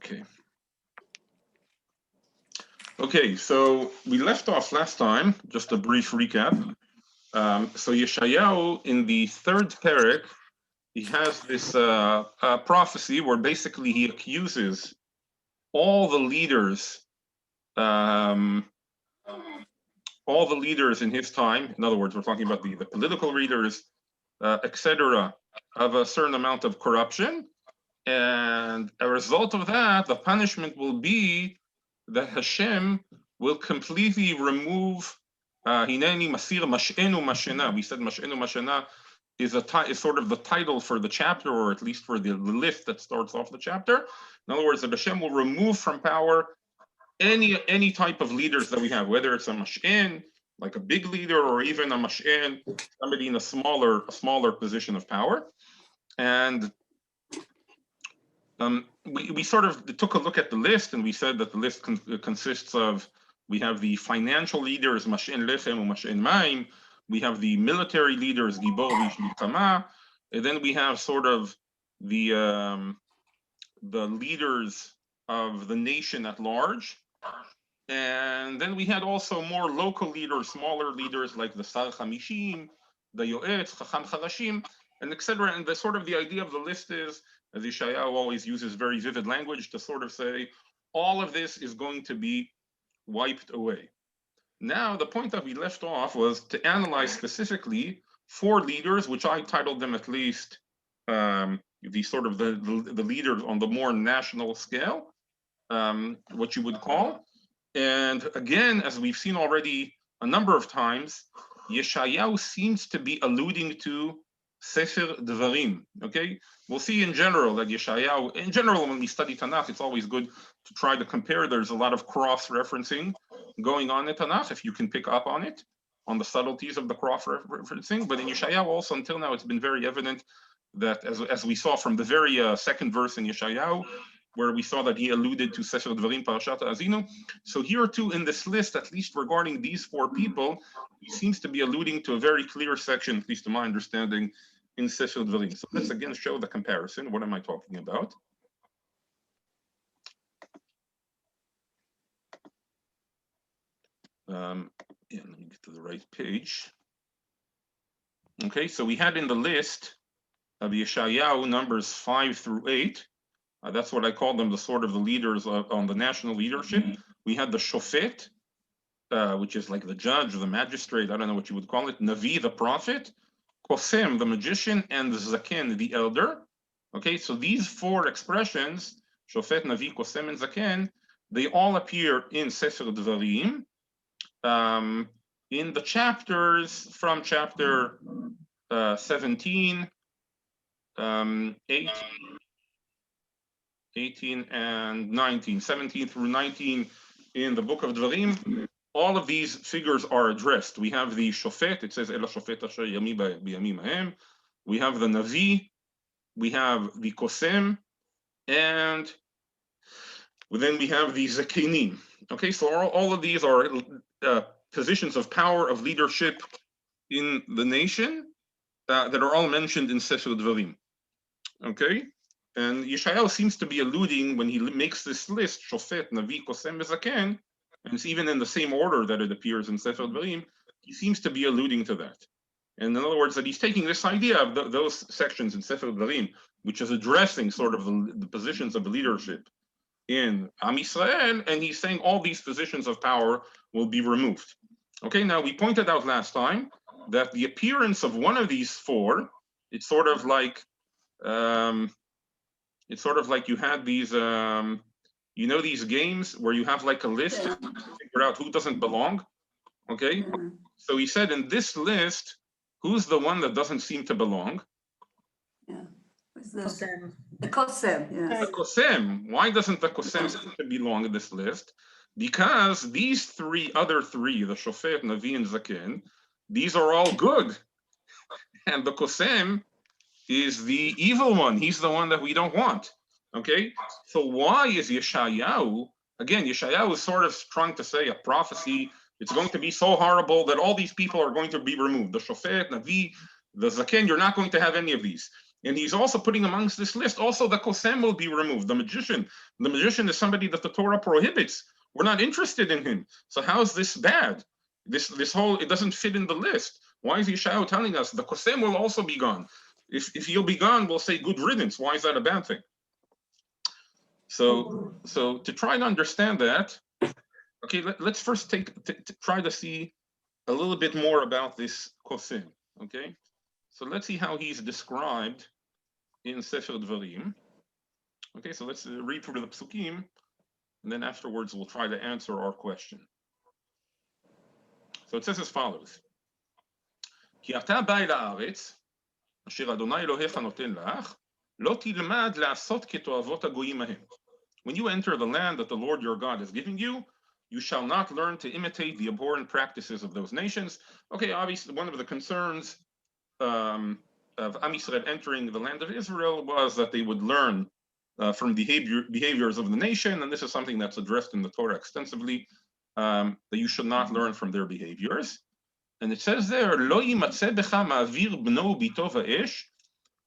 Okay. Okay, so we left off last time, just a brief recap. So Yeshayahu, in the third parak, he has this prophecy where basically he accuses all the leaders in his time. In other words, we're talking about the political leaders, etc., of a certain amount of corruption. And a result of that, the punishment will be that Hashem will completely remove Hineni Masir Mash'enu Mashena. We said Mash'enu Mashena is sort of the title for the chapter, or at least for the list that starts off the chapter. In other words, that Hashem will remove from power any type of leaders that we have, whether it's a Mash'en, like a big leader, or even a Mash'en, somebody in a smaller position of power. And we sort of took a look at the list, and we said that the list consists of, we have the financial leaders, Mash'en Lechem and Mash'en Maim, we have the military leaders, Gibor Vish Milchama, and then we have sort of the leaders of the nation at large. And then we had also more local leaders, smaller leaders like the Sar Chamishim, the Yoetz, Chacham Charashim, and etc. And the sort of the idea of the list is, as Yeshayahu always uses very vivid language to sort of say, all of this is going to be wiped away. Now, the point that we left off was to analyze specifically 4 leaders, which I titled them at least the leaders on the more national scale, what you would call. And again, as we've seen already a number of times, Yeshayahu seems to be alluding to Sefer Dvarim. Okay, we'll see in general that Yeshayahu, in general, when we study Tanakh, it's always good to try to compare. There's a lot of cross-referencing going on in Tanakh, if you can pick up on it, on the subtleties of the cross-referencing. But in Yeshayahu also, until now, it's been very evident that, as we saw from the very second verse in Yeshayahu, where we saw that he alluded to Sefer Dvarim Parashat Azinu. So here too, in this list, at least regarding these 4 people, he seems to be alluding to a very clear section, at least to my understanding, in Sefer Dvarim. So let's again show the comparison. What am I talking about? Let me get to the right page. Okay, so we had in the list of Yeshayahu numbers 5 through 8. That's what I call them, the sort of the leaders on the national leadership. We had the Shofet, which is like the judge or the magistrate, I don't know what you would call it, Navi, the prophet, Kosem, the magician, and the Zaken, the elder. Okay, so these 4 expressions, Shofet, Navi, Kosem, and Zaken, they all appear in Sefer Dvarim, in the chapters from chapter 17, 18 and 19, 17 through 19 in the book of Dvarim. All of these figures are addressed. We have the Shofet, it says, Ela Shofet Asher Yami B'Yamim Hahem. We have the Navi, we have the Kosem, and then we have the Zakenim. Okay, so all of these are positions of power, of leadership in the nation that are all mentioned in Sefer Dvarim. Okay? And Yeshayahu seems to be alluding, when he makes this list, Shofet, Navi, Kosem, Zaken, and it's even in the same order that it appears in Sefer Dvarim, he seems to be alluding to that. And in other words, that he's taking this idea of those sections in Sefer Dvarim, which is addressing sort of the positions of leadership in Am Yisrael, and he's saying all these positions of power will be removed. Okay, now we pointed out last time that the appearance of one of these 4, it's sort of like you had these, you know, these games where you have like a list to figure out who doesn't belong. Okay, so he said in this list, who's the one that doesn't seem to belong? Yeah, the Kosem. Yes. The Kosem. Why doesn't the Kosem seem to belong in this list? Because these other three, the Shofet, Navi, and Zaken, these are all good, and the Kosem is the evil one. He's the one that we don't want. Okay, so why is Yeshayahu, again, Yeshayahu is sort of trying to say a prophecy, it's going to be so horrible that all these people are going to be removed. The Shofet, Navi, the Zaken, you're not going to have any of these. And he's also putting amongst this list, also the kosem will be removed, the magician. The magician is somebody that the Torah prohibits. We're not interested in him. So how is this bad? This whole, it doesn't fit in the list. Why is Yeshayahu telling us the kosem will also be gone? If he'll be gone, we'll say good riddance. Why is that a bad thing? So to try to understand that, okay, let's first try to see a little bit more about this kosem. Okay, so let's see how he's described in Sefer Dvarim. Okay, so let's read through the psukim, and then afterwards we'll try to answer our question. So it says as follows: Ki ata ba el haaretz, asher Adonai Elohecha noten lach, lo tilmad la'asot ketoavot hagoyim hahem. When you enter the land that the Lord your God is giving you, you shall not learn to imitate the abhorrent practices of those nations. Okay, obviously one of the concerns of Am Yisrael entering the land of Israel was that they would learn from behaviors of the nation, and this is something that's addressed in the Torah extensively, that you should not learn from their behaviors. And it says there, Lo yimatzeh becha ma'avir bno bito va'esh,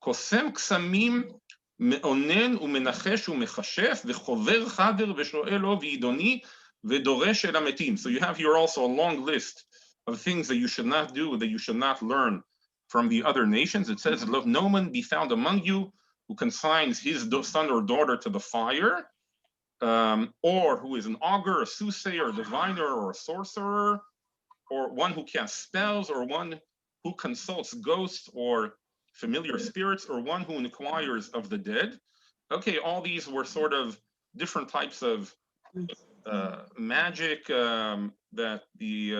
kosem ksamim me'onen u'menachesh u'mechashef v'chover chaver v'sho'el lo v'idoni v'doresh el hametim. So you have here also a long list of things that you should not do, that you should not learn from the other nations. It says, let no man be found among you who consigns his son or daughter to the fire, or who is an augur, a soothsayer, a diviner, or a sorcerer, or one who casts spells, or one who consults ghosts or familiar spirits, or one who inquires of the dead. Okay, all these were sort of different types of magic that the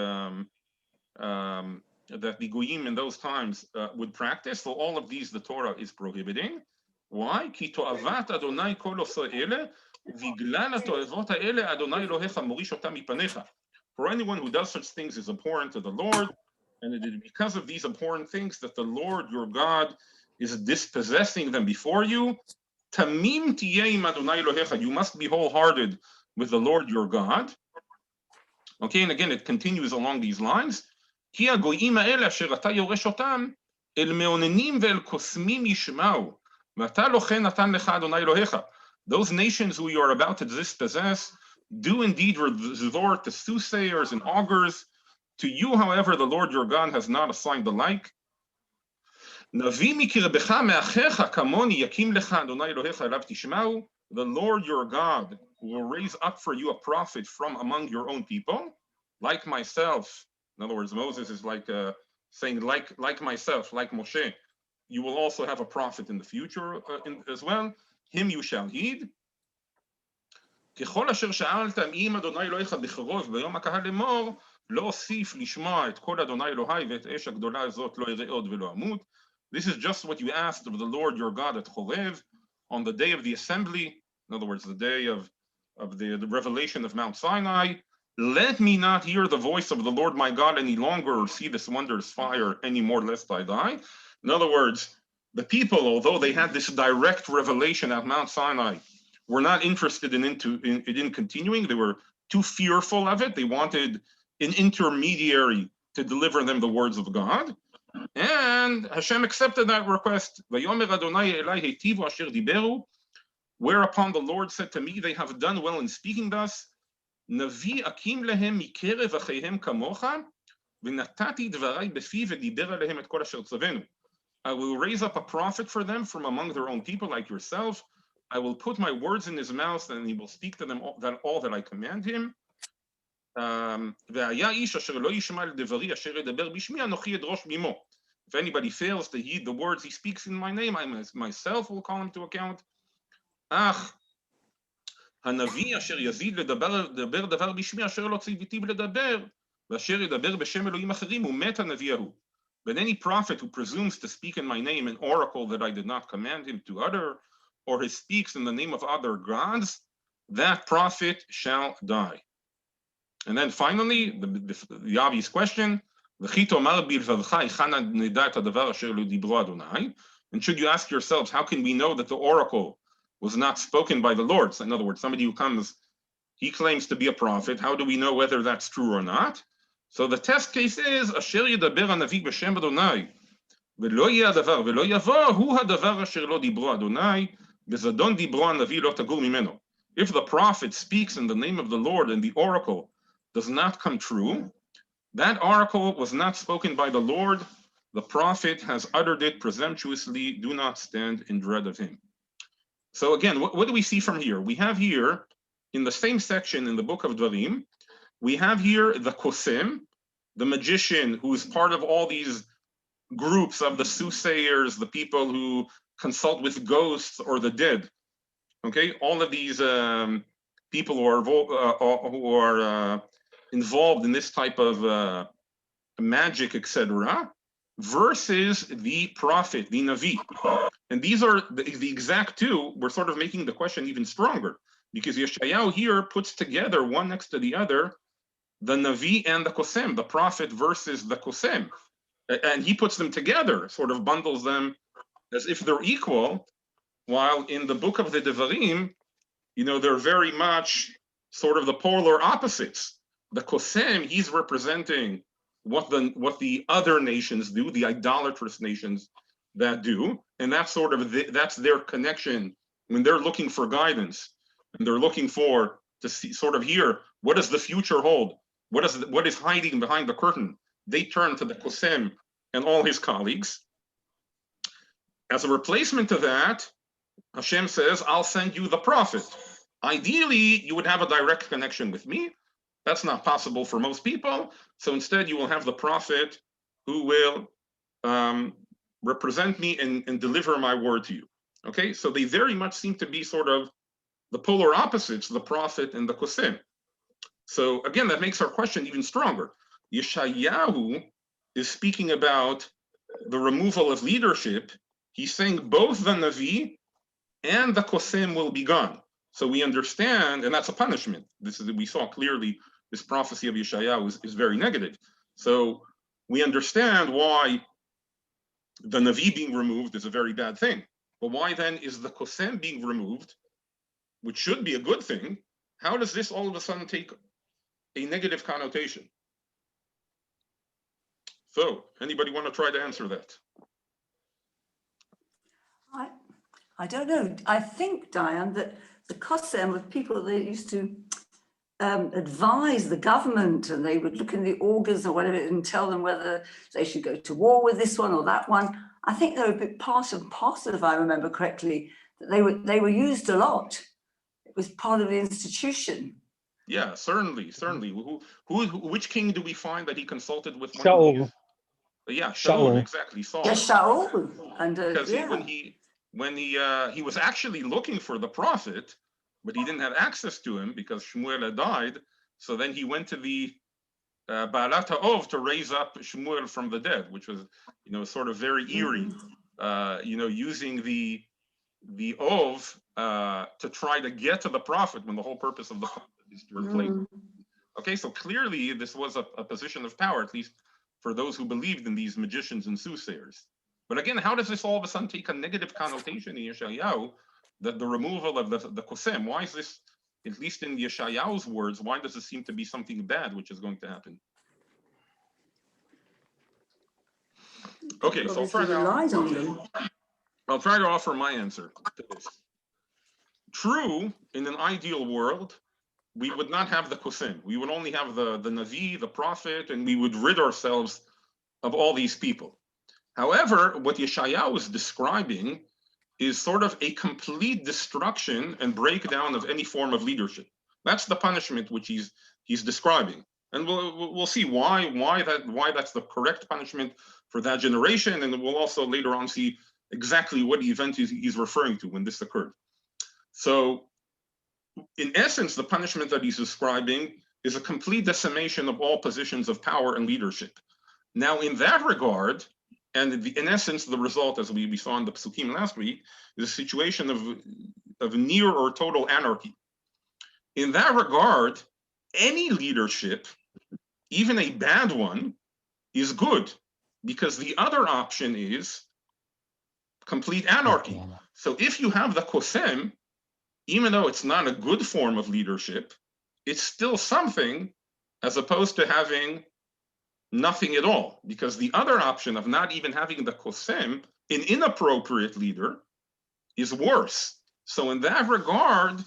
goyim in those times would practice. So all of these the Torah is prohibiting. Why? Ki to'avat Adonai kol oseh ele, u'viglal ha'to'avot ha'ele Adonai Elohecha morish otam mipanecha. For anyone who does such things is abhorrent to the Lord, and it is because of these abhorrent things that the Lord your God is dispossessing them before you. Tamim tiyeh im Adonai Elohecha. You must be wholehearted with the Lord your God. Okay, and again it continues along these lines. Ki hagoyim ha'ele asher ata yoresh otam el meonenim ve'el kosmim yishma'u v'ata lo chen natan lecha Adonai Elohecha. Those nations who you are about to dispossess do indeed resort to soothsayers and augurs. To you, however, the Lord your God has not assigned the like. Navi mikirbecha me'achecha kamoni yakim lecha Adonai Elohecha elav tishma'u. The Lord your God will raise up for you a prophet from among your own people, like myself. In other words, Moses is like saying, like myself, like Moshe. You will also have a prophet in the future as well. Him you shall heed. ככל אשר שאלת אם אדוני אלוהיך בקרוב ביום הקהל לאמור, לא אוסיף לשמוע את קול אדוני אלוהי ואת אש הגדולה הזאת לא אראה עוד ולא אמות. This is just what you asked of the Lord your God at Chorev on the day of the assembly, in other words, the day of the revelation of Mount Sinai. Let me not hear the voice of the Lord my God any longer, or see this wondrous fire any more, lest I die. In other words, the people, although they had this direct revelation at Mount Sinai, were not interested in continuing. They were too fearful of it. They wanted an intermediary to deliver them the words of God. And Hashem accepted that request. Whereupon the Lord said to me, they have done well in speaking thus. Navi akim lehem mikerev achehem kamocha, v'natati dvarai befi v'diber alehem et kol asher tzavenu. I will raise up a prophet for them from among their own people, like yourself. I will put my words in his mouth, and he will speak to them all that I command him. If anybody fails to heed the words he speaks in my name, I myself will call him to account. הנביא אשר יזיד לדבר דבר בשמי אשר לא ציוויתיו לדבר, ואשר ידבר בשם אלוהים אחרים, הוא מת הנביא ההוא. But any prophet who presumes to speak in my name an oracle that I did not command him to utter, or he speaks in the name of other gods, that prophet shall die. And then finally, the obvious question, and should you ask yourselves, how can we know that the oracle was not spoken by the Lord? So in other words, somebody who comes, he claims to be a prophet. How do we know whether that's true or not? So the test case is, Asher Yedaber HaNavi B'Shem Adonai. ולא יהיה הדבר, ולא יבוא, הוא הדבר אשר לא דיברו אדוני, בזדון דיברו הנביא לא תגור ממנו. If the prophet speaks in the name of the Lord and the oracle does not come true, that oracle was not spoken by the Lord, the prophet has uttered it presumptuously, do not stand in dread of him. So again, what do we see from here? We have here, in the same section in the book of Dvarim, we have here the Kosem, the magician who is part of all these groups of the soothsayers, the people who consult with ghosts or the dead. Okay, all of these people who are involved in this type of magic, etc., versus the prophet, the Navi. And these are the exact two. We're sort of making the question even stronger, because Yeshayahu here puts together one next to the other the Navi and the Kosem, the prophet versus the Kosem. And he puts them together, sort of bundles them as if they're equal, while in the book of the Devarim, you know, they're very much sort of the polar opposites. The Kosem, he's representing what the other nations do, the idolatrous nations that do, and that's sort of that's their connection when they're looking for guidance and they're looking for to see, sort of hear, what does the future hold? What is hiding behind the curtain? They turn to the Kosem and all his colleagues. As a replacement to that, Hashem says, I'll send you the prophet. Ideally, you would have a direct connection with me. That's not possible for most people. So instead, you will have the prophet who will represent me and deliver my word to you. Okay, so they very much seem to be sort of the polar opposites, the prophet and the Kosem. So again, that makes our question even stronger. Yeshayahu is speaking about the removal of leadership. He's saying both the Navi and the Kosem will be gone. So we understand, and that's a punishment. This is, we saw clearly this prophecy of Yeshayahu is very negative. So we understand why the Navi being removed is a very bad thing. But why then is the Kosem being removed, which should be a good thing? How does this all of a sudden take a negative connotation? So, anybody want to try to answer that? I don't know. I think, Diane, that the Kosem were people that used to advise the government, and they would look in the augurs or whatever and tell them whether they should go to war with this one or that one. I think they were a bit part and parcel, if I remember correctly, that they were used a lot. It was part of the institution. Yeah, certainly. Which king do we find that he consulted with? Shaul. Yeah, Shaul, exactly. Saul. Yeah, Shaul. And because yeah. when he was actually looking for the prophet, but he didn't have access to him because Shmuel had died. So then he went to the Baalat HaOv to raise up Shmuel from the dead, which was, you know, sort of very eerie. You know, using the Ov to try to get to the prophet when the whole purpose of the prophet is to replace him. Okay, so clearly this was a position of power, at least for those who believed in these magicians and soothsayers. But again, how does this all of a sudden take a negative connotation in Yeshayahu, that the removal of the Kosem? Why is this, at least in Yeshayahu's words, why does it seem to be something bad which is going to happen? Okay, so I'll try to offer my answer to this. True, in an ideal world, we would not have the Kosem. We would only have the Navi, the prophet, and we would rid ourselves of all these people. However, what Yeshayahu is describing is sort of a complete destruction and breakdown of any form of leadership. That's the punishment which he's describing, and we'll see why that's the correct punishment for that generation, and we'll also later on see exactly what event he's referring to when this occurred. So, in essence, the punishment that he's describing is a complete decimation of all positions of power and leadership. Now, in that regard, and in essence, the result, as we saw in the Psukim last week, is a situation of near or total anarchy. In that regard, any leadership, even a bad one, is good, because the other option is complete anarchy. So if you have the Kosem, even though it's not a good form of leadership, it's still something, as opposed to having nothing at all, because the other option of not even having the kosem, an inappropriate leader, is worse. So in that regard,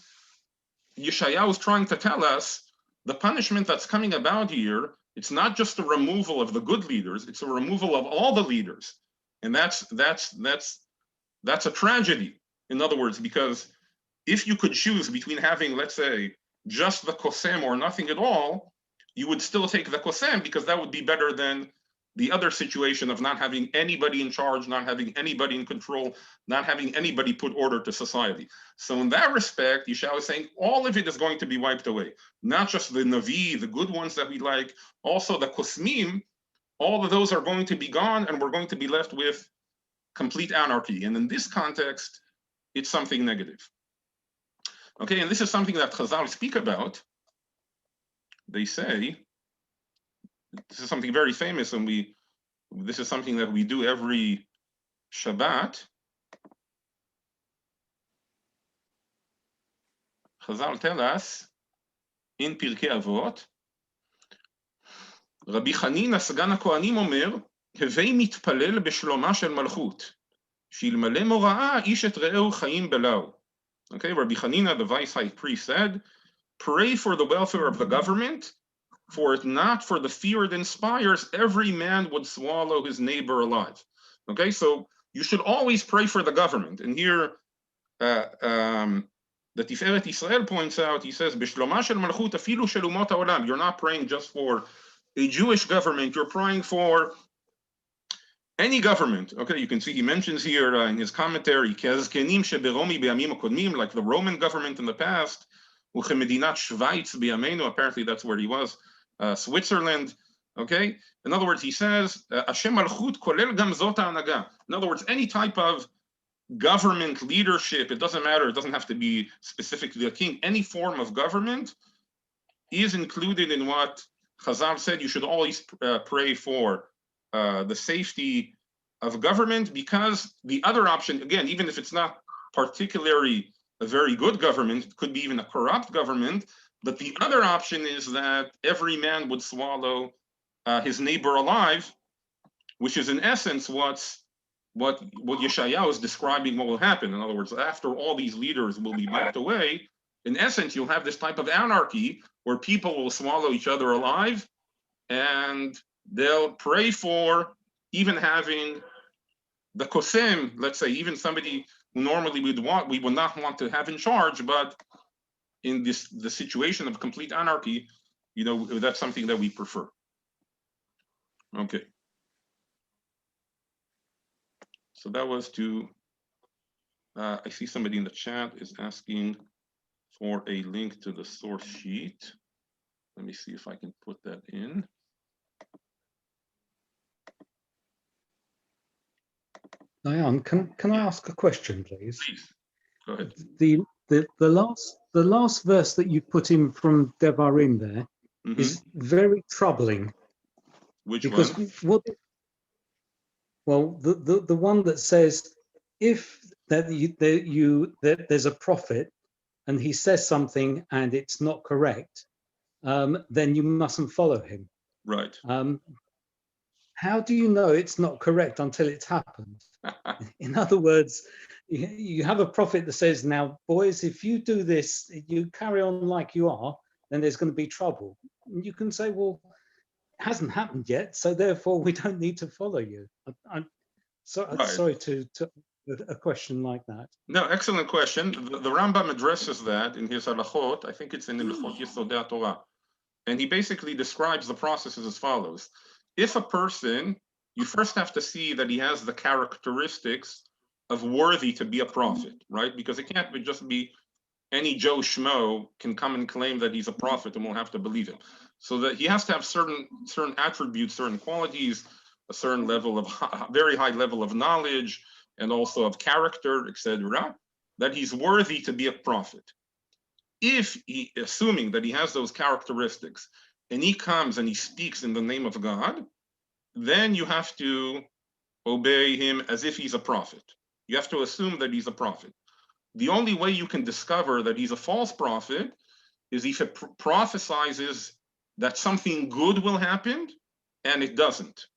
Yeshayahu is trying to tell us the punishment that's coming about here, it's not just the removal of the good leaders, it's a removal of all the leaders. And that's a tragedy. In other words, because if you could choose between having, let's say, just the kosem or nothing at all, you would still take the kosem, because that would be better than the other situation of not having anybody in charge, not having anybody in control, not having anybody put order to society. So in that respect, Yeshayahu is saying all of it is going to be wiped away. Not just the Navi, the good ones that we like, also the kosmim, all of those are going to be gone, and we're going to be left with complete anarchy. And in this context, it's something negative. Okay, and this is something that Chazal speak about. They say, this is something very famous, and this is something that we do every Shabbat. Chazal tell us in Pirkei Avot, Rabbi Chanina סגן הכהנים אומר, הווי מתפלל בשלומה של מלכות, שאלמלא מוראה איש את רעהו חיים בלאו. Okay, Rabbi Chanina, the vice high priest, said, pray for the welfare of the government, for it not for the fear it inspires, every man would swallow his neighbor alive. Okay, so you should always pray for the government. And here, the Tiferet Israel points out, he says, B'shloma shel malchut afilu shel umot haolam. You're not praying just for a Jewish government, you're praying for any government. Okay, you can see he mentions here in his commentary, like the Roman government in the past, apparently that's where he was, Switzerland. Okay, in other words, he says, in other words, any type of government leadership, it doesn't matter, it doesn't have to be specific to the king, any form of government is included in what Chazal said. You should always pray for the safety of government, because the other option, again, even if it's not particularly a very good government, it could be even a corrupt government, but the other option is that every man would swallow his neighbor alive, which is in essence what Yeshayahu is describing what will happen. In other words, after all these leaders will be wiped away, in essence, you'll have this type of anarchy where people will swallow each other alive, and they'll pray for even having the kosem, let's say, even somebody who normally we would not want to have in charge, but in the situation of complete anarchy, that's something that we prefer. Okay. So that was to, I see somebody in the chat is asking for a link to the source sheet. Let me see if I can put that in. Diane, can I ask a question, please? Please, go ahead. The last verse that you put in from Devarim there is very troubling. Which because one? The one that says if there's a prophet and he says something and it's not correct, then you mustn't follow him. Right. How do you know it's not correct until it's happened? In other words, you have a prophet that says, now, boys, if you do this, you carry on like you are, then there's going to be trouble. And you can say, well, it hasn't happened yet, so therefore we don't need to follow you. I'm sorry to a question like that. No, excellent question. The Rambam addresses that in his halachot. I think it's in Hilchot Yesodei Torah. And he basically describes the processes as follows. If a person, you first have to see that he has the characteristics of worthy to be a prophet, right? Because it can't just be any Joe Schmo can come and claim that he's a prophet and we'll have to believe him. So that he has to have certain attributes, certain qualities, a certain level of very high level of knowledge and also of character, etc., that he's worthy to be a prophet. If he, assuming that he has those characteristics, and he comes and he speaks in the name of God, then you have to obey him as if he's a prophet. You have to assume that he's a prophet. The only way you can discover that he's a false prophet is if he prophesizes that something good will happen, and it doesn't.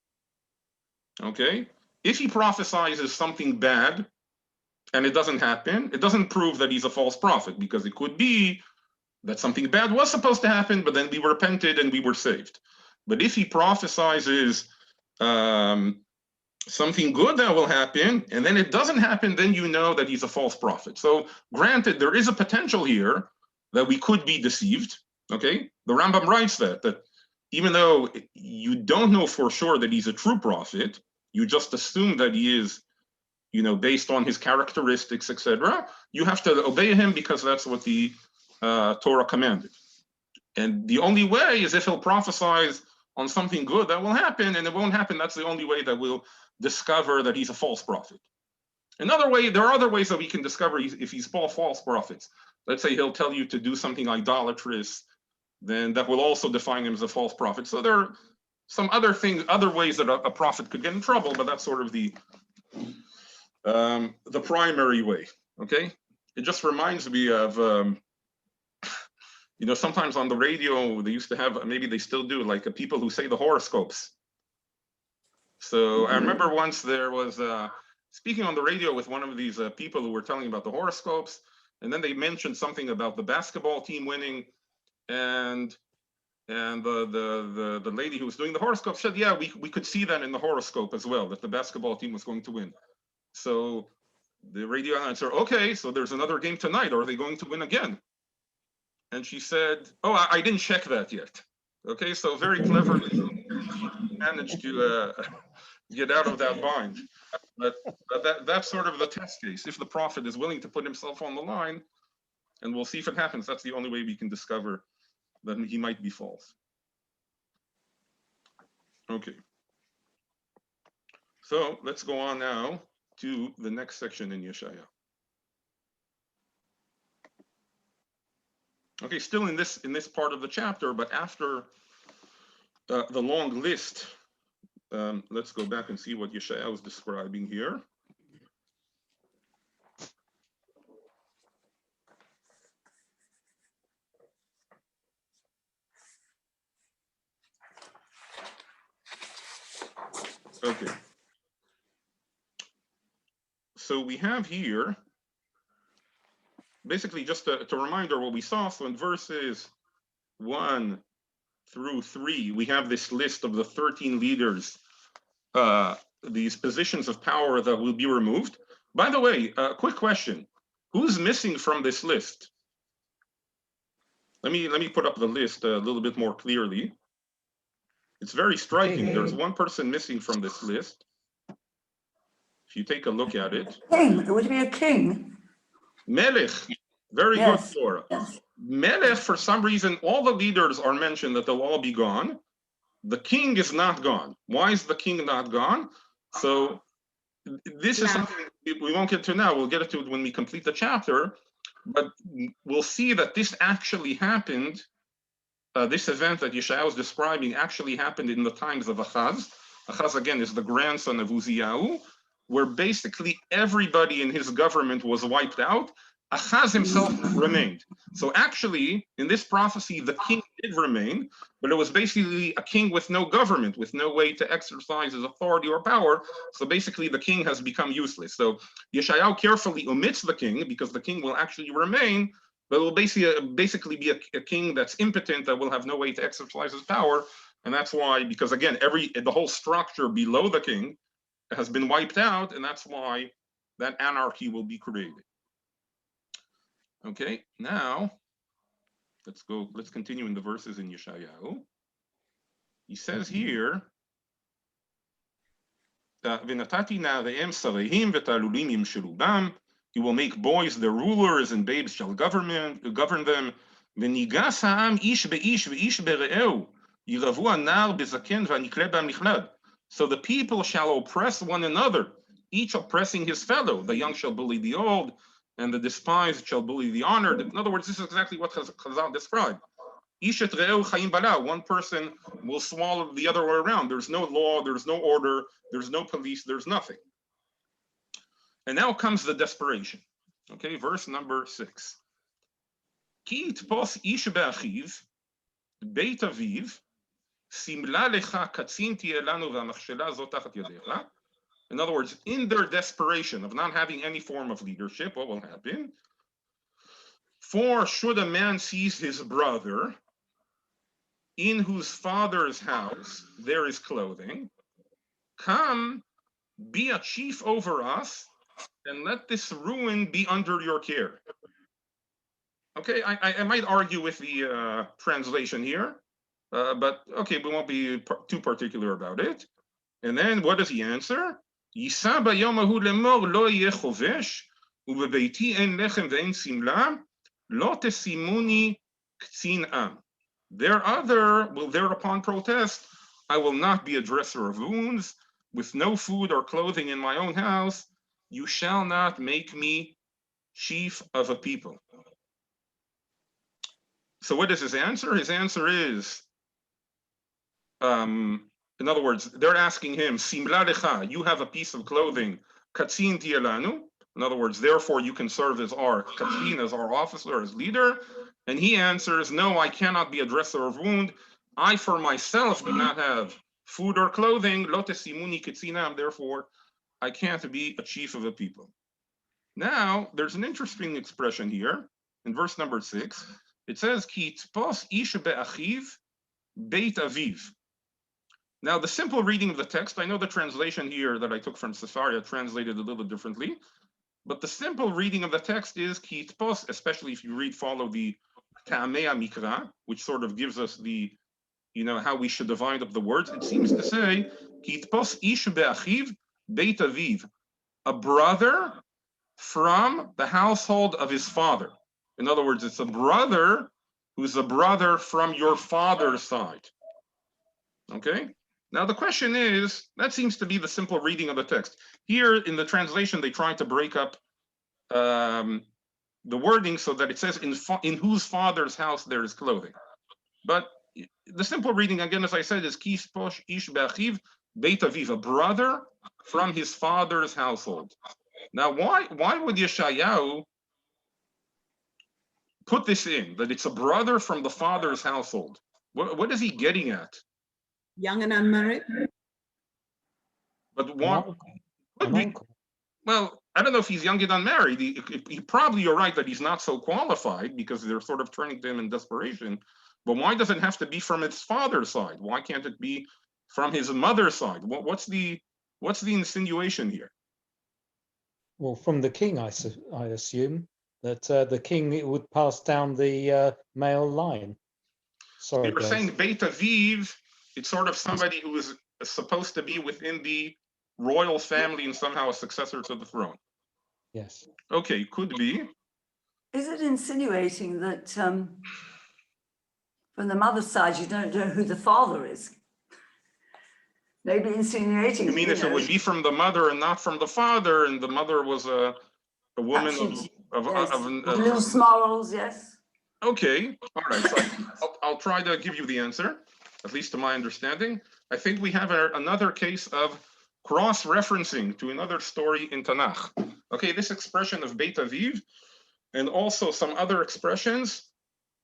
Okay? If he prophesies something bad and it doesn't happen, it doesn't prove that he's a false prophet, because it could be that something bad was supposed to happen, but then we repented and we were saved. But if he prophesies something good that will happen, and then it doesn't happen, then you know that he's a false prophet. So granted, there is a potential here that we could be deceived. Okay, the Rambam writes that even though you don't know for sure that he's a true prophet, you just assume that he is, based on his characteristics, etc. You have to obey him because that's what the Torah commanded. And the only way is if he'll prophesize on something good that will happen, and it won't happen. That's the only way that we'll discover that he's a false prophet. Another way, there are other ways that we can discover if he's false prophets. Let's say he'll tell you to do something idolatrous, then that will also define him as a false prophet. So there are some other things, other ways that a prophet could get in trouble, but that's sort of the primary way. Okay, it just reminds me of sometimes on the radio they used to have, maybe they still do, like people who say the horoscopes. So I remember once there was speaking on the radio with one of these people who were telling about the horoscopes, and then they mentioned something about the basketball team winning, and the lady who was doing the horoscope said, yeah, we could see that in the horoscope as well, that the basketball team was going to win. So the radio announcer, okay, so there's another game tonight. Are they going to win again? And she said, oh, I didn't check that yet. Okay, so very cleverly she managed to get out of that bind. But that's sort of the test case. If the prophet is willing to put himself on the line, and we'll see if it happens, that's the only way we can discover that he might be false. Okay. So let's go on now to the next section in Yeshayahu. Okay, still in this part of the chapter, but after the long list, let's go back and see what Yeshayahu is describing here. Okay. So we have here, basically just a reminder what we saw. So in verses 1 through 3, we have this list of the 13 leaders, these positions of power that will be removed. By the way, quick question: who's missing from this list? Let me put up the list a little bit more clearly. It's very striking. There's one person missing from this list. If you take a look at it, King. It would be a king. Melech. Very Yes. good, Flora. Yes. Melech, for some reason, all the leaders are mentioned that they'll all be gone. The king is not gone. Why is the king not gone? So this is something we won't get to now. We'll get to it when we complete the chapter. But we'll see that this actually happened. This event that Yeshayahu is describing actually happened in the times of Achaz. Achaz, again, is the grandson of Uzziyahu, where basically everybody in his government was wiped out. Achaz himself remained. So actually, in this prophecy, the king did remain, but it was basically a king with no government, with no way to exercise his authority or power. So basically, the king has become useless. So Yeshayahu carefully omits the king, because the king will actually remain, but it will basically be a king that's impotent, that will have no way to exercise his power. And that's why, because again, the whole structure below the king has been wiped out, and that's why that anarchy will be created. Okay, now let's continue in the verses in Yeshayahu. He says here, "V'natati na'areim sarehim v'talulim yimshelu bam." He will make boys their rulers, and babes shall govern them. V'nigas ha'am ish be'ish v'ish bere'eu yiravu anar bezaken v'anikle bam nichlad. So the people shall oppress one another, each oppressing his fellow. The young shall bully the old, and the despised shall bully the honored. In other words, this is exactly what Chazal described. Ishet re'eu chayim bala. One person will swallow the other way around. There's no law, there's no order, there's no police, there's nothing. And now comes the desperation. Okay, verse number 6. Ki yitpos ish be'achiv beit aviv Simla lecha katzin tieh lanu v'hamachshela zot tachat yadecha. In other words, in their desperation of not having any form of leadership, what will happen? For should a man seize his brother, in whose father's house there is clothing, come, be a chief over us, and let this ruin be under your care. Okay, I might argue with the translation here, but okay, we won't be too particular about it. And then what does he answer? Yisa bayom hahu lemor lo yeh chovesh, ubebeiti en lechem ve'en simla, lo tesimuni ktzin am. Their other will thereupon protest, I will not be a dresser of wounds, with no food or clothing in my own house, you shall not make me chief of a people. So what is his answer? His answer is, in other words, they're asking him, Simla lecha, you have a piece of clothing, katzin tielanu. In other words, therefore you can serve as our katzin, as our officer, as leader. And he answers, no, I cannot be a dresser of wound. I for myself do not have food or clothing. Lo tesimuni ketzinam, therefore I can't be a chief of a people. Now, there's an interesting expression here in verse number 6. It says, Ki tpos ish be'achiv beit aviv. Now, the simple reading of the text, I know the translation here that I took from Sefaria translated a little differently, but the simple reading of the text is Ki tpos, especially if you follow the Ta'amei Mikra, which sort of gives us the, how we should divide up the words. It seems to say, Ki tpos ish be'achiv beit aviv, a brother from the household of his father. In other words, it's a brother who's a brother from your father's side. Okay? Now the question is, that seems to be the simple reading of the text. Here in the translation, they try to break up the wording so that it says, in whose father's house there is clothing. But the simple reading, again, as I said, is Ki tpos ish be'achiv beit aviv, a brother from his father's household. Now, why would Yeshayahu put this in, that it's a brother from the father's household? What is he getting at? Young and unmarried? But what? Uncle. Well, I don't know if he's young and unmarried. He probably, you're right that he's not so qualified because they're sort of turning to him in desperation. But why does it have to be from his father's side? Why can't it be from his mother's side? What's the insinuation here? Well, from the king, I assume that the king would pass down the male line. Sorry, You were guys. saying Beit Aviv, it's sort of somebody who is supposed to be within the royal family and somehow a successor to the throne. Yes. Okay, could be. Is it insinuating that from the mother's side, you don't know who the father is? Maybe insinuating. You mean if it would be from the mother and not from the father, and the mother was a woman of loose morals, yes. Okay, all right. So I'll try to give you the answer, at least to my understanding. I think we have another case of cross-referencing to another story in Tanakh. Okay, this expression of Beit Aviv, and also some other expressions,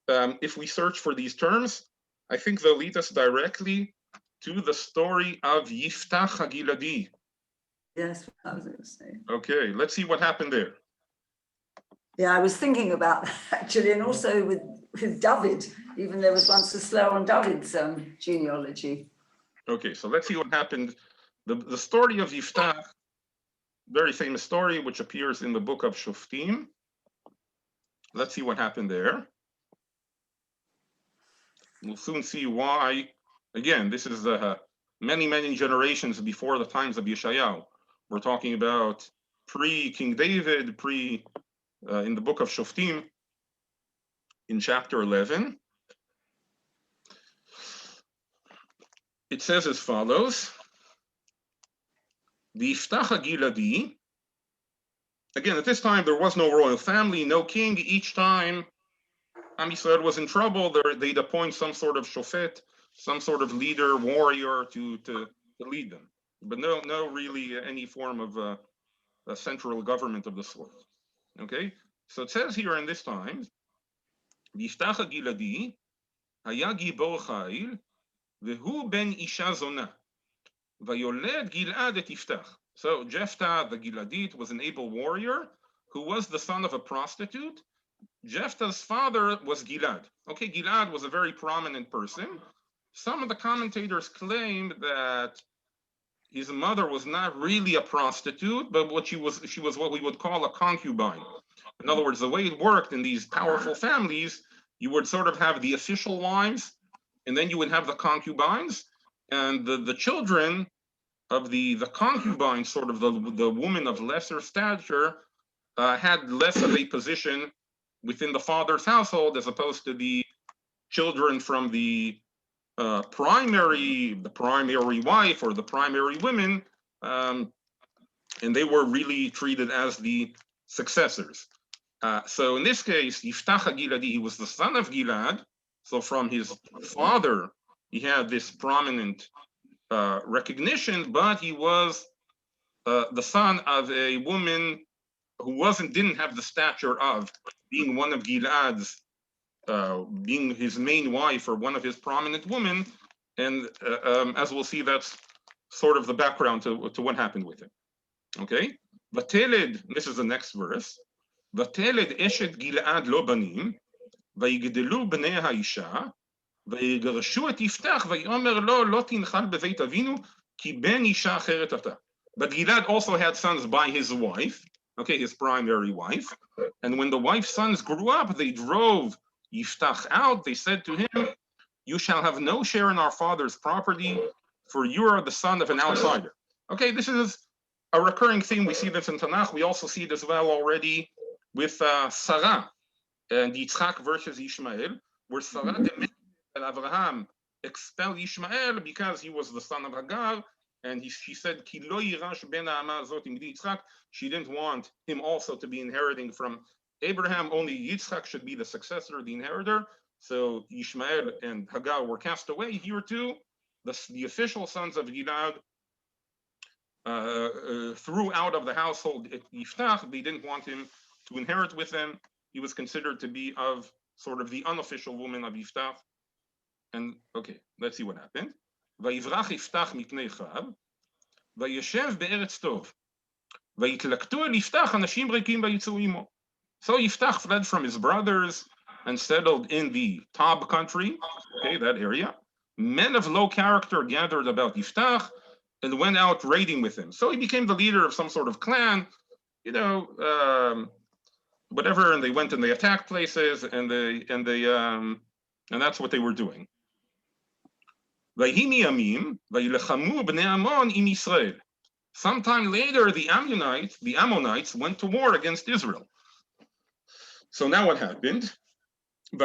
if we search for these terms, I think they'll lead us directly to the story of Yiftach HaGiladi. Yes, I was going to say. Okay, let's see what happened there. Yeah, I was thinking about that actually, and also with David, even there was once a slur on David's genealogy. Okay, so let's see what happened. The story of Yiftach, very famous story, which appears in the book of Shoftim. Let's see what happened there. We'll soon see why. Again, this is many generations before the times of Yeshayahu. We're talking about pre-King David, in the book of Shoftim, in chapter 11. It says as follows. The Yiftach HaGiladi, again, at this time, there was no royal family, no king. Each time Am Yisrael was in trouble, they'd appoint some sort of shofet, some sort of leader, warrior to lead them. But no really any form of a central government of the sort. Okay? So it says here in this time, Yiftach HaGiladi, Haya Gibor Chayil, והוא בן אישה זונה. ויולד גלעד את יפתח. So Jephthah the Giladite was an able warrior who was the son of a prostitute. Jephthah's father was Gilad. Okay, Gilad was a very prominent person. Some of the commentators claim that his mother was not really a prostitute, but she was what we would call a concubine. In other words, the way it worked in these powerful families, you would sort of have the official wives, and then you would have the concubines, and the children of the concubines, sort of the woman of lesser stature, had less of a position within the father's household as opposed to the children from the primary wife or the primary women, and they were really treated as the successors. So in this case, Yiftach HaGiladi, he was the son of Gilad. So from his father, he had this prominent recognition, but he was the son of a woman who didn't have the stature of being one of Gilad's, being his main wife or one of his prominent women. And as we'll see, that's sort of the background to what happened with him. Okay? Vateled, this is the next verse. Vateled eshet Gilad lo banim, ויגדלו בני האישה, ויגרשו את יפתח, ויאמר לו, לא תנחל בבית אבינו, כי בן אישה אחרת אתה. But Gilad also had sons by his wife, okay, his primary wife. And when the wife's sons grew up, they drove Yiftach out. They said to him, you shall have no share in our father's property, for you are the son of an outsider. Okay, this is a recurring theme. We see this in Tanakh. We also see it as well already with Sarah and Yitzchak versus Ishmael, where Sarah demanded that Abraham expel Ishmael because he was the son of Hagar, and she said, Ki lo yirash ben ha'ama azot imdi Yitzchak. She didn't want him also to be inheriting from Abraham. Only Yitzchak should be the successor, the inheritor. So Ishmael and Hagar were cast away. Here too, the official sons of Gilad threw out of the household Yiftach. They didn't want him to inherit with them. He was considered to be of sort of the unofficial woman of Yiftach. And okay, let's see what happened. ויברח יפתח מפני אחיו, וישב בארץ טוב, ויתלקטו אל יפתח אנשים ריקים ויצאו עמו. So Yiftach fled from his brothers and settled in the Tob country, okay, that area. Men of low character gathered about Yiftach and went out raiding with him. So he became the leader of some sort of clan, whatever, and they went and they attacked places, and that's what they were doing. Sometime later, the Ammonites went to war against Israel. So now what happened? And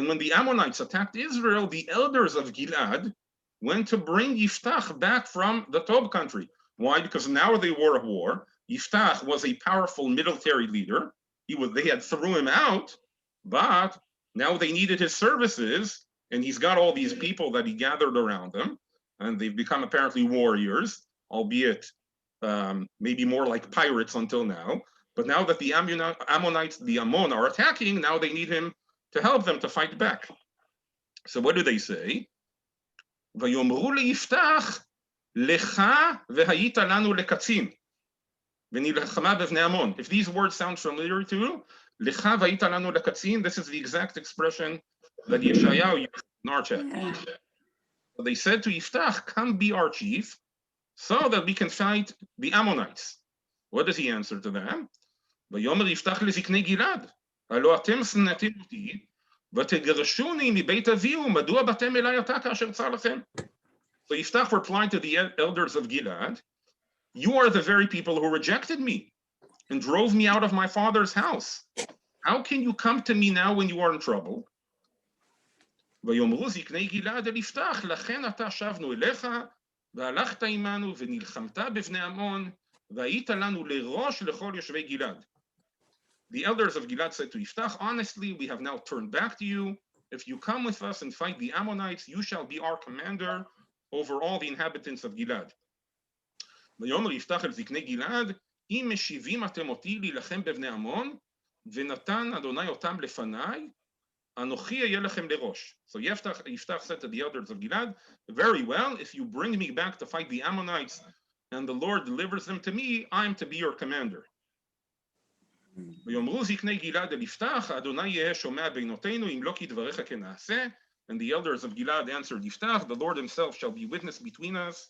when the Ammonites attacked Israel, the elders of Gilad went to bring Yiftach back from the Tob country. Why? Because now they were at war. Yiftach was a powerful military leader. They had threw him out, but now they needed his services, and he's got all these people that he gathered around him, and they've become apparently warriors, albeit maybe more like pirates until now. But now that the Ammonites, the Ammon, are attacking, now they need him to help them to fight back. So what do they say? ויאמרו ליפתח, לך והיית לנו לקצין. If these words sound familiar to you, Lecha v'ayita lanu lekatzin, this is the exact expression that Yeshayahu used in our chapter. Yeah. So they said to Yiftach, come be our chief, so that we can fight the Ammonites. What does he answer to them? ויאמר יפתח לזקני גלעד, הלא אתם שנאתם אותי, ותגרשוני מבית אבי, ומדוע באתם אליי עתה כאשר צר לכם? So Yiftach replied to the elders of Gilad, you are the very people who rejected me and drove me out of my father's house. How can you come to me now when you are in trouble? ויאמרו זקני גלעד אל יפתח, לכן עתה שבנו אליך, והלכת עמנו ונלחמת בבני עמון, והיית לנו לראש לכל יושבי גלעד. The elders of Gilad said to Yiftach, honestly, we have now turned back to you. If you come with us and fight the Ammonites, you shall be our commander over all the inhabitants of Gilad. ויאמר יפתח אל זקני גלעד, אם משיבים אתם אותי להילחם בבני עמון, ונתן אדוני אותם לפניי, אנוכי אהיה לכם לראש. So Yiftach said to the elders of Gilad, very well, if you bring me back to fight the Ammonites and the Lord delivers them to me, I'm to be your commander. ויאמרו זקני גלעד אל יפתח, אדוני יהיה שומע בינותינו, אם לא כדבריך כן נעשה. And the elders of Gilad answered Yiftach, the Lord himself shall be witness between us,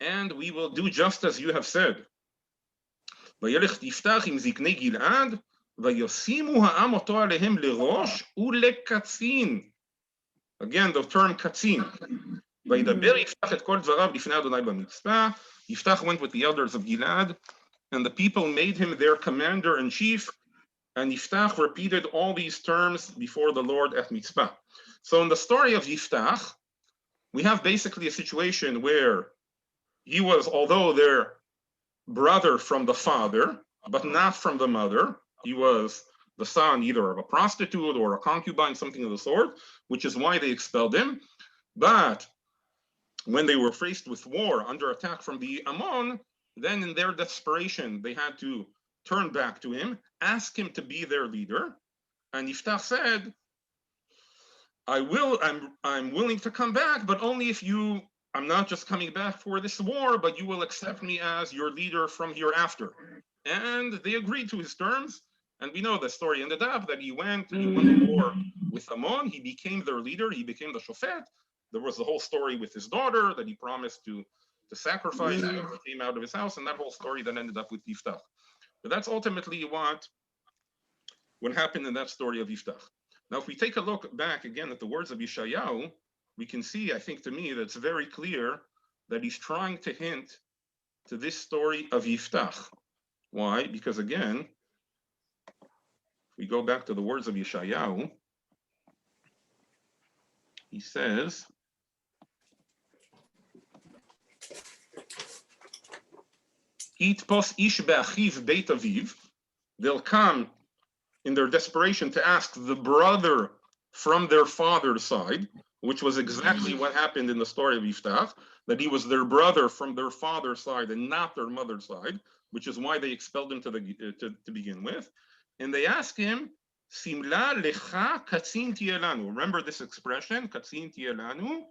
and we will do just as you have said. וילך יפתח עם זקני גלעד, וישימו העם אותו עליהם לראש ולקצין. Again, the term קצין. וידבר יפתח את כל דבריו לפני אדוני במצפה. Yiftach went with the elders of Gilad, and the people made him their commander-in-chief, and Yiftach repeated all these terms before the Lord at Mitzpah. So in the story of Yiftach, we have basically a situation where he was, although their brother from the father, but not from the mother, he was the son either of a prostitute or a concubine, something of the sort, which is why they expelled him. But when they were faced with war under attack from the Ammon, then in their desperation, they had to turn back to him, ask him to be their leader. And Yiftach said, I'm willing to come back, but only if I'm not just coming back for this war, but you will accept me as your leader from hereafter. And they agreed to his terms. And we know the story ended up that he won the war with Ammon. He became their leader. He became the shofet. There was the whole story with his daughter that he promised to sacrifice when he came out of his house, and that whole story then ended up with Yiftach. But that's ultimately what happened in that story of Yiftach. Now, if we take a look back again at the words of Yeshayahu, we can see, I think to me, that it's very clear that he's trying to hint to this story of Yiftach. Why? Because again, if we go back to the words of Yeshayahu, he says, Yitpos ish be'achiv beit aviv. They'll come in their desperation to ask the brother from their father's side, which was exactly what happened in the story of Yiftach, that he was their brother from their father's side and not their mother's side, which is why they expelled him to begin with. And they ask him, Simla lecha katzin tielanu. Remember this expression, katzin tielanu?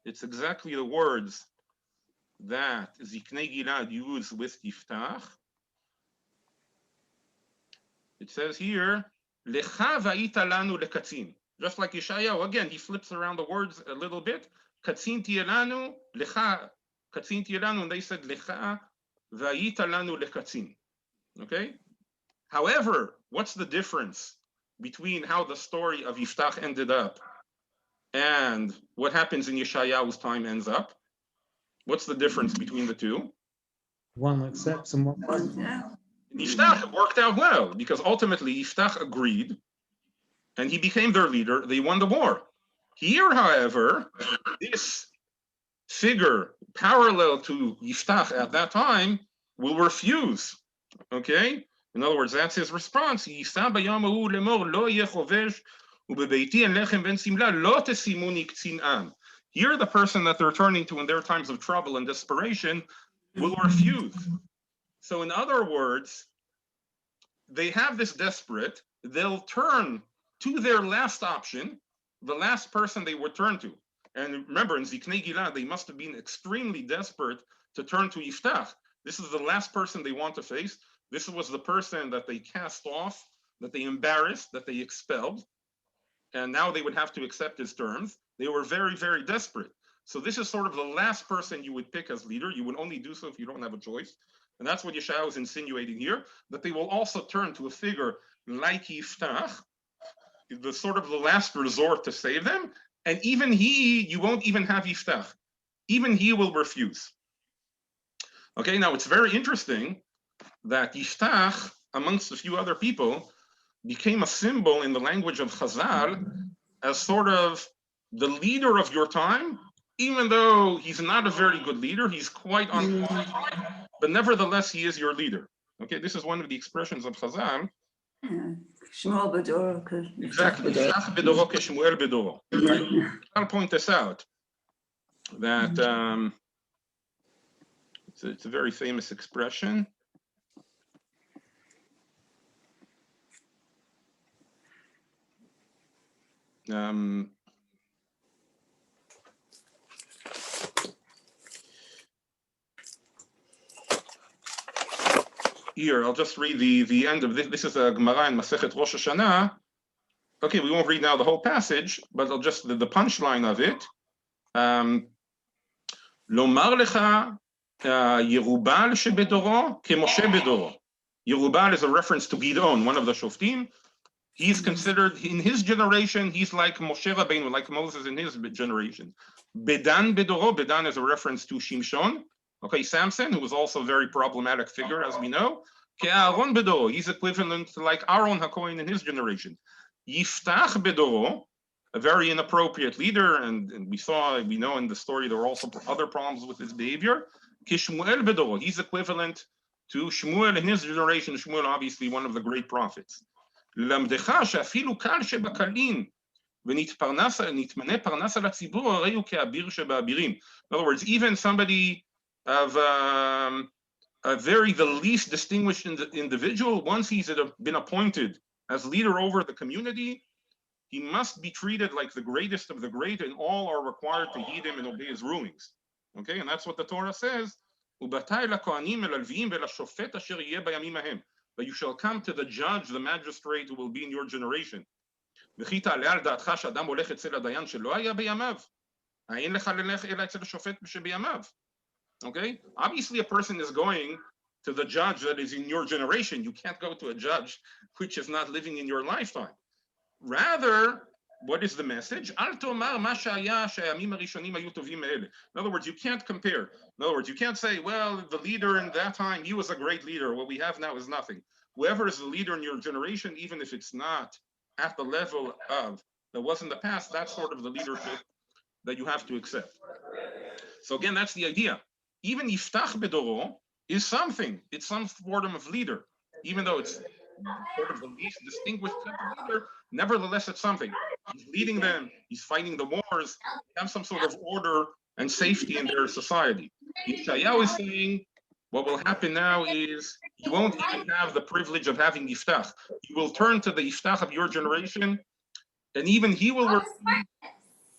It's exactly the words that Ziknei Gilad used with Yiftach. It says here, Lecha va'ita lanu lekatzin. Just like Yeshayahu, again, he flips around the words a little bit. Katzin tielanu, lecha, katzin tielanu, and they said lecha va'ita lanu lekatzin. Okay? However, what's the difference between how the story of Yiftach ended up and what happens in Yeshayahu's time ends up? What's the difference between the two? One accepts and one doesn't. Yeah. Yiftach worked out well because ultimately Yiftach agreed and he became their leader. They won the war. Here, however, this figure parallel to Yiftach at that time will refuse. Okay? In other words, that's his response. Yisa bayam hahu lemor lo yeh chovesh ubebeiti en lechem ben simla lo tesimuni ktzin am. Here, the person that they're turning to in their times of trouble and desperation will refuse. So in other words, they have this desperate, they'll turn to their last option, the last person they would turn to. And remember, in Ziknei Gilad, they must have been extremely desperate to turn to Yiftach. This is the last person they want to face. This was the person that they cast off, that they embarrassed, that they expelled. And now they would have to accept his terms. They were very, very desperate. So this is sort of the last person you would pick as leader. You would only do so if you don't have a choice. And that's what Yeshayahu is insinuating here, that they will also turn to a figure like Yiftach, the sort of the last resort to save them. And even he, you won't even have Yiftach. Even he will refuse. Okay, now it's very interesting that Yiftach, amongst a few other people, became a symbol in the language of Chazal as sort of the leader of your time, even though he's not a very good leader, he's quite on point, but nevertheless, he is your leader. Okay, this is one of the expressions of Chazal. Shmuel Bedoro. Exactly. Shmuel Bedoro. Right? I'll point this out, that it's a very famous expression. Here, I'll just read the end of this. This is a Gemara in Masechet Rosh Hashanah. Okay, we won't read now the whole passage, but I'll just the punchline of it. Lomar lecha Yerubal shebedoro keMoshe bedoro. Yerubal is a reference to Gidon, one of the Shoftim. He's considered in his generation, he's like Moshe Rabbeinu, like Moses in his generation. Bedan bedoro, Bedan is a reference to Shimshon. Okay, Samson, who was also a very problematic figure, as we know. Ke'Aaron bedoro, he's equivalent to like Aaron HaKohen in his generation. Yiftach bedoro, a very inappropriate leader, and we know in the story there were also other problems with his behavior. Kishmuel bedoro, he's equivalent to Shmuel in his generation. Shmuel, obviously, one of the great prophets. Lamdecha she'afilu kal shebakalim v'nitmane parnas al hatzibur harei hu ke'abir she'ba'abirim. In other words, even somebody of the least distinguished individual, once he's been appointed as leader over the community, he must be treated like the greatest of the great, and all are required to heed him and obey his rulings. Okay, and that's what the Torah says. That you shall come to the judge, the magistrate who will be in your generation. Okay, obviously a person is going to the judge that is in your generation. You can't go to a judge which is not living in your lifetime. Rather, what is the message? In other words, you can't compare. In other words, you can't say, well, the leader in that time, he was a great leader. What we have now is nothing. Whoever is the leader in your generation, even if it's not at the level of that was in the past, that's sort of the leadership that you have to accept. So again, that's the idea. Even Yiftach Bedoro is something. It's some form of leader. Even though it's sort of the least distinguished type of leader, nevertheless, it's something. He's leading them. He's fighting the wars. They have some sort of order and safety in their society. Yeshayahu is saying, what will happen now is you won't even have the privilege of having Yiftach. You will turn to the Yiftach of your generation, and even he will refuse.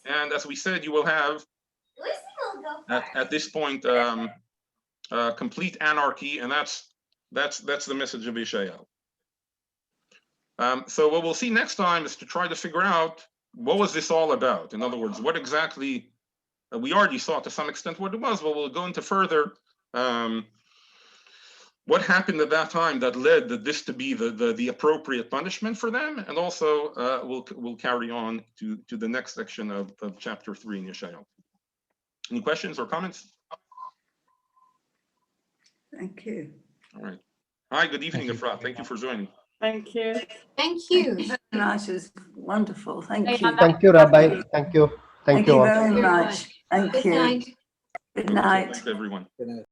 And as we said, you will have, at this point, complete anarchy, and that's the message of Yeshayahu. So what we'll see next time is to try to figure out what was this all about. In other words, what exactly, we already saw to some extent what it was, but we'll go into further what happened at that time that led this to be the appropriate punishment for them, and also we'll carry on to the next section of chapter 3 in Yeshayahu. Any questions or comments? Thank you. All right. Hi, good evening, Efrat. Thank you for joining. Thank you. Thank you. Very nice. It was wonderful. Thank you. Thank you, Rabbi. Thank you. Thank you all. very much. Thank Good you. night. Good night. Thanks, everyone.